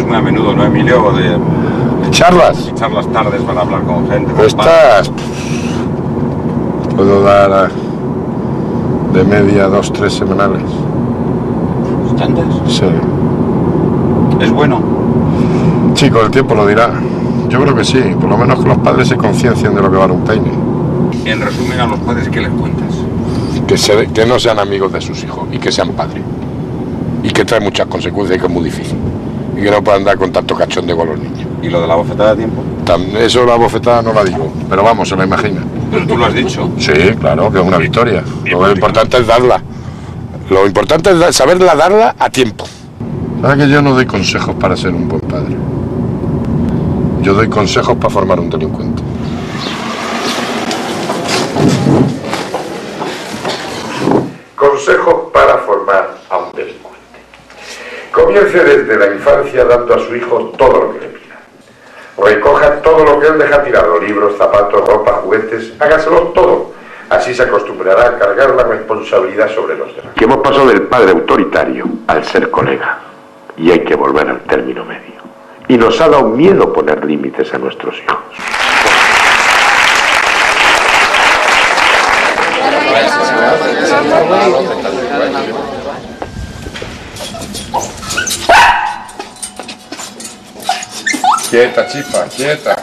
muy a menudo, ¿no, Emilio? ¿Charlas? Echar las tardes para hablar con gente. Estas... puedo dar de media 2-3 semanales. ¿Bastantes? Sí. ¿Es bueno? Sí, con el tiempo lo dirá. Yo creo que sí, por lo menos que los padres se conciencien de lo que vale un peine. En resumen, a los padres, ¿qué les cuentas? Que no sean amigos de sus hijos y que sean padres. Y que trae muchas consecuencias y que es muy difícil. Y que no puedan dar con tanto cachondeo con los niños. ¿Y lo de la bofetada a tiempo? Eso la bofetada no la digo, pero vamos, se la imagina. Pero tú lo has dicho. Sí, claro, que es una victoria. Lo importante es darla. Lo importante es saberla darla a tiempo. ¿Sabes que yo no doy consejos para ser un buen padre? Yo doy consejos para formar un delincuente. Consejos para formar a un delincuente. Comience desde la infancia dando a su hijo todo lo que le pida. Recoja todo lo que él deja tirado, libros, zapatos, ropa, juguetes, hágaselo todo. Así se acostumbrará a cargar la responsabilidad sobre los demás. Que hemos pasado del padre autoritario al ser colega. Y hay que volver al término medio. Y nos ha dado miedo poner límites a nuestros hijos. Quieta, chispa, quieta.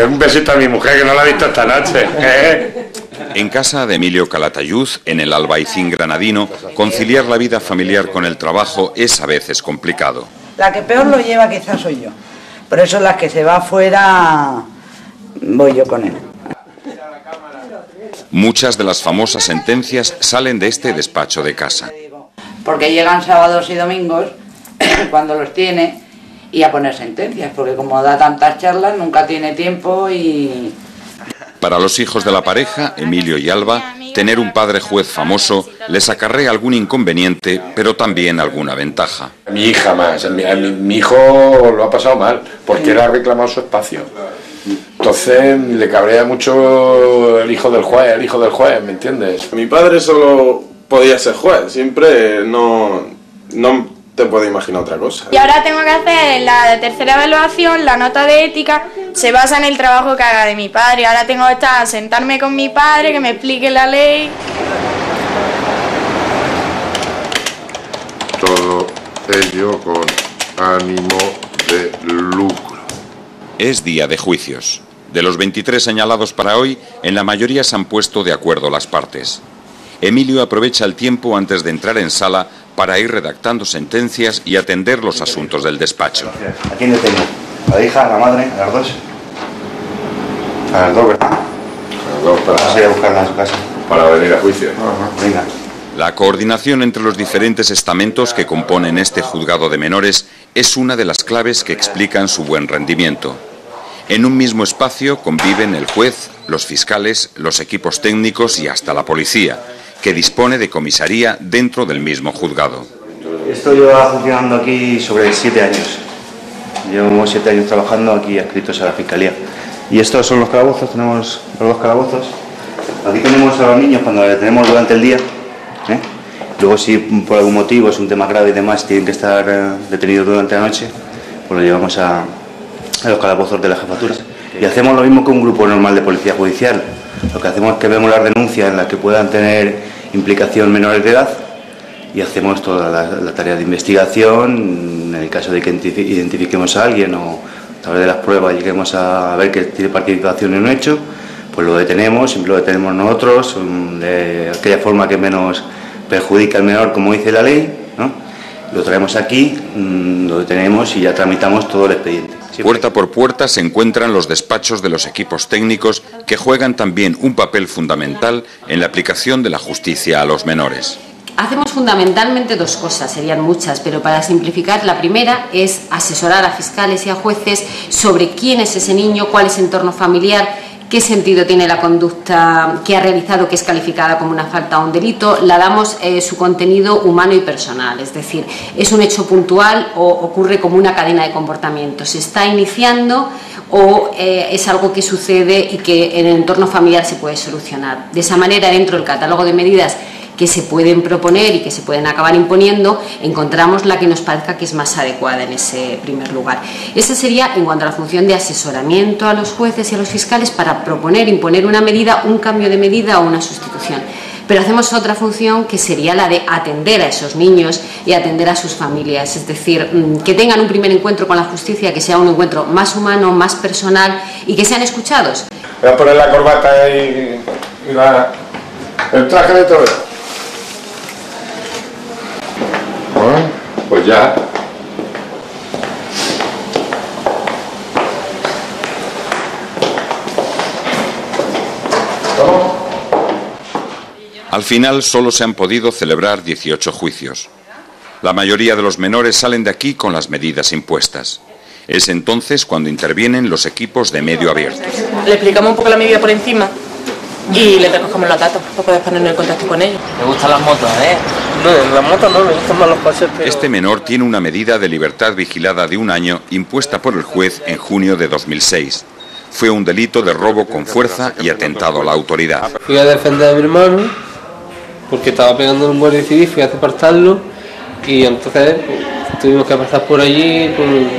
Un besito a mi mujer que no la he visto esta noche. En casa de Emilio Calatayud, en el Albaicín granadino, conciliar la vida familiar con el trabajo es a veces complicado. La que peor lo lleva quizás soy yo. Por eso las que se va afuera voy yo con él. Muchas de las famosas sentencias salen de este despacho de casa. Porque llegan sábados y domingos, cuando los tiene, y a poner sentencias, porque como da tantas charlas nunca tiene tiempo y... Para los hijos de la pareja, Emilio y Alba, tener un padre juez famoso les acarrea algún inconveniente, pero también alguna ventaja. Mi hija más, mi hijo lo ha pasado mal, porque él ha reclamado su espacio. Entonces le cabrea mucho el hijo del juez, ¿me entiendes? Mi padre solo podía ser juez, siempre no te puedo imaginar otra cosa. Y ahora tengo que hacer la tercera evaluación, la nota de ética, se basa en el trabajo que haga de mi padre. Ahora tengo que estar, sentarme con mi padre, que me explique la ley. Todo ello con ánimo de lucro. Es día de juicios. De los 23 señalados para hoy, en la mayoría se han puesto de acuerdo las partes. Emilio aprovecha el tiempo antes de entrar en sala para ir redactando sentencias y atender los asuntos del despacho. ¿A quién le tengo? ¿A la hija, a la madre, a las dos? A las dos, ¿verdad? A las dos para... Vamos a ir a buscarla a su casa. Para venir a juicio. Venga. La coordinación entre los diferentes estamentos que componen este juzgado de menores es una de las claves que explican su buen rendimiento. En un mismo espacio conviven el juez, los fiscales, los equipos técnicos y hasta la policía, que dispone de comisaría dentro del mismo juzgado. Esto lleva funcionando aquí sobre 7 años. Llevamos 7 años trabajando aquí adscritos a la Fiscalía. Y estos son los calabozos, tenemos los dos calabozos. Aquí tenemos a los niños cuando les tenemos durante el día. Luego si por algún motivo es un tema grave y demás, tienen que estar detenidos durante la noche, pues lo llevamos a los calabozos de la jefatura. Y hacemos lo mismo que un grupo normal de policía judicial. Lo que hacemos es que vemos las denuncias en las que puedan tener implicación menores de edad y hacemos toda la tarea de investigación. En el caso de que identifiquemos a alguien o a través de las pruebas lleguemos a ver que tiene participación en un hecho, pues lo detenemos, siempre lo detenemos nosotros, de aquella forma que menos perjudica al menor, como dice la ley, ¿no? Lo traemos aquí, lo detenemos y ya tramitamos todo el expediente. Puerta por puerta se encuentran los despachos de los equipos técnicos que juegan también un papel fundamental en la aplicación de la justicia a los menores. Hacemos fundamentalmente dos cosas, serían muchas, pero para simplificar, la primera es asesorar a fiscales y a jueces sobre quién es ese niño, cuál es su entorno familiar, qué sentido tiene la conducta que ha realizado, que es calificada como una falta o un delito. La damos su contenido humano y personal, es decir, es un hecho puntual o ocurre como una cadena de comportamientos. Se está iniciando o es algo que sucede y que en el entorno familiar se puede solucionar. De esa manera, dentro del catálogo de medidas que se pueden proponer y que se pueden acabar imponiendo, encontramos la que nos parezca que es más adecuada en ese primer lugar. Esa sería en cuanto a la función de asesoramiento a los jueces y a los fiscales para proponer, imponer una medida, un cambio de medida o una sustitución. Pero hacemos otra función que sería la de atender a esos niños y atender a sus familias, es decir, que tengan un primer encuentro con la justicia, que sea un encuentro más humano, más personal y que sean escuchados. Voy a poner la corbata y el traje de torero. Bueno, pues ya. Al final solo se han podido celebrar 18 juicios. La mayoría de los menores salen de aquí con las medidas impuestas. Es entonces cuando intervienen los equipos de medio abierto. Le explicamos un poco la medida por encima y le recogemos los datos para poder ponernos en contacto con ellos. ¿Le gustan las motos, No, las motos no, me gustan más los coches, pero... Este menor tiene una medida de libertad vigilada de 1 año impuesta por el juez en junio de 2006. Fue un delito de robo con fuerza y atentado a la autoridad. Fui a defender a mi hermano porque estaba pegando un guardia civil, fui a apartarlo y entonces tuvimos que pasar por allí,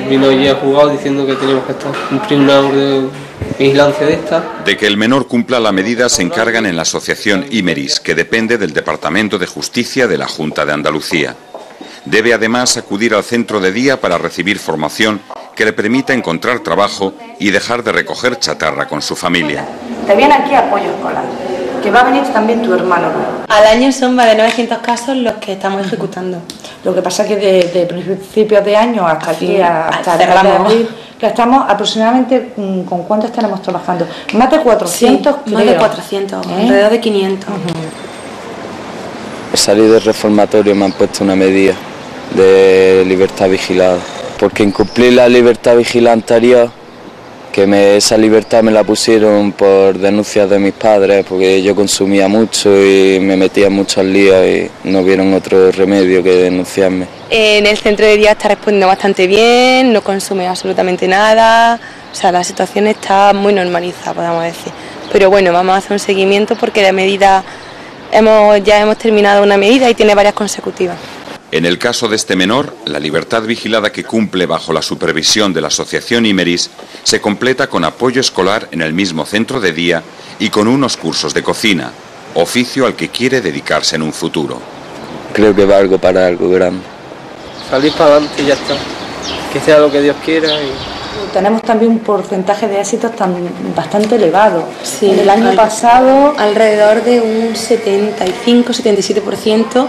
vino allí al juzgado diciendo que teníamos que cumplir una orden de vigilancia de esta. De que el menor cumpla la medida se encargan en la asociación Imeris, que depende del Departamento de Justicia de la Junta de Andalucía. Debe además acudir al centro de día para recibir formación que le permita encontrar trabajo y dejar de recoger chatarra con su familia. Te viene aquí apoyo escolar, que va a venir también tu hermano. Al año son más de 900 casos los que estamos ejecutando. Lo que pasa es que desde principios de año hasta aquí, hasta abril, que estamos aproximadamente, ¿con cuánto estaremos trabajando? Más de 400, sí, más de 400, alrededor de 500. He salido del reformatorio, me han puesto una medida de libertad vigilada, porque incumplí la libertad vigilada anterior, que esa libertad me la pusieron por denuncias de mis padres, porque yo consumía mucho y me metía mucho al lío y no vieron otro remedio que denunciarme. En el centro de día está respondiendo bastante bien, no consume absolutamente nada, o sea, la situación está muy normalizada, podemos decir. Pero bueno, vamos a hacer un seguimiento porque la medida, ya hemos terminado una medida y tiene varias consecutivas. En el caso de este menor, la libertad vigilada que cumple bajo la supervisión de la asociación Imeris se completa con apoyo escolar en el mismo centro de día y con unos cursos de cocina, oficio al que quiere dedicarse en un futuro. Creo que valgo para algo grande. Salir para adelante y ya está, que sea lo que Dios quiera. Tenemos también un porcentaje de éxitos bastante elevado. Sí, en el año pasado alrededor de un 75-77%.